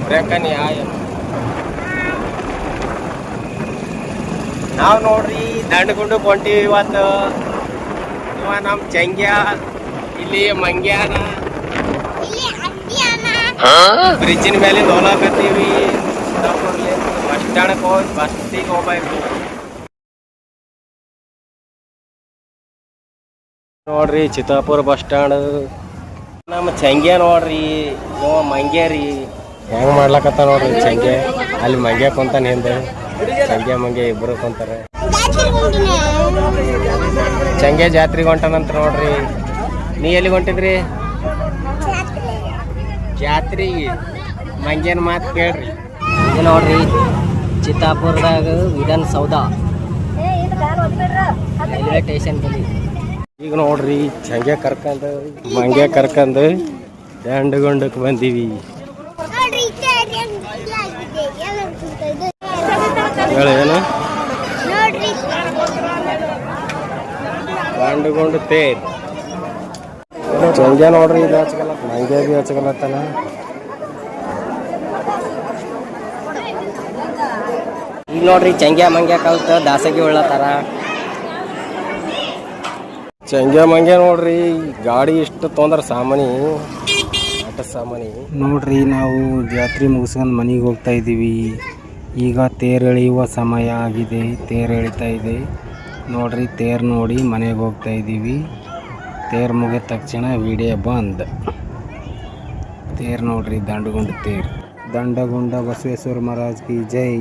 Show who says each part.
Speaker 1: ಬ್ರೇಕನಿ ನಾವು ನೋಡ್ರಿ ದಂಡಗುಂಡಕ್ಕೆ ಹೊಂಟಿವಿ ಇವತ್ತು. ಇವ ನಮ್ಮ ಚಂಗ್ಯ ಇಲ್ಲಿ ಮಂಗ್ಯಾನ ಬ್ರಿಡ್ಜಿನ ಮೇಲೆ ಹೋಗ್ಲಾಕತ್ತೀವಿ. ಬಸ್ ಸ್ಟ್ಯಾಂಡಕ್ಕೆ ಹೋಗಿ ಬಸ್ಸಿಗೆ ಹೋಗ್ಬೇಕು ನೋಡ್ರಿ. Chittapur bus stand. ನಮ್ಮ ಚಂಗ್ಯ ನೋಡ್ರಿ, ಇವ ಮಂಗ್ಯ ರೀ ಹೆಂಗ್ ಮಾಡ್ಲಕತ್ತ ನೋಡ್ರಿ ಚಂಗ್ಯ. ಅಲ್ಲಿ ಮಂಗ್ಯ ಕುಂತಾನ ಹಿಂದೆ, ಚಂಗ್ಯ ಮಂಗ್ಯ ಇಬ್ರು ಕುಂತಾರ. ಚಂಗ್ಯ ಜಾತ್ರೆಗೆ ಹೊಂಟಾನಂತ ನೋಡ್ರಿ. ನೀ ಎಲ್ಲಿಗೆ ಹೊಂಟಿದ್ರಿ? ಜಾತ್ರೆಗೆ. ಮಂಗ್ಯನ ಮಾತು ಕೇಳ್ರಿ. ಇದು ನೋಡ್ರಿ ಚಿತ್ತಾಪುರದಾಗ ವಿಧಾನಸೌಧ ರೈಲ್ವೆ ಸ್ಟೇಷನ್ ಬಳಿ. ಈಗ ನೋಡ್ರಿ ಚಂಗ್ಯ ಕರ್ಕಂದು ಮಂಗ್ಯ ಕರ್ಕಂದು ದಂಡಗುಂಡಕ್ಕೆ ಬಂದೀವಿ. ಏನು ದಂಡಗುಂಡ ತೇರ್. ಚಂಗ್ಯ ನೋಡ್ರಿ ಇದು ಹಚ್ಕಲ್ಲ, ಮಂಗ್ಯ ಬಿ ಹಚ್ಕಲತ್ತಾನ. ಈಗ ನೋಡ್ರಿ ಚಂಗ್ಯ ಮಂಗ್ಯ ಕಲ್ತು ದಾಸಗಿ ಉಳ್ಳತ್ತಾರ. ಚಂಗ್ಯ ಮಂಗ್ಯ ನೋಡ್ರಿ ಗಾಡಿ ಇಷ್ಟು ತೊಂದ್ರೆ ಸಾಮಾನಿ ಆಟ ಸಾಮಾನಿ. ನೋಡ್ರಿ ನಾವು ಜಾತ್ರೆ ಮುಗಿಸ್ಕೊಂಡು ಮನೆಗೆ ಹೋಗ್ತಾ ಇದ್ದೀವಿ. ಈಗ ತೇರು ಎಳೆಯುವ ಸಮಯ ಆಗಿದೆ. ತೇರು ಎಳಿತಾ ಇದೆ ನೋಡ್ರಿ. ತೇರು ನೋಡಿ ಮನೆಗೆ ಹೋಗ್ತಾ ಇದ್ದೀವಿ. ತೇರು ಮುಗಿದ ತಕ್ಷಣ ವಿಡಿಯೋ ಬಂದ್. ತೇರು ನೋಡ್ರಿ ದಂಡಗುಂಡ ತೇರು. ದಂಡಗುಂಡ ಬಸವೇಶ್ವರ ಮಹಾರಾಜ್ ಕಿ ಜೈ.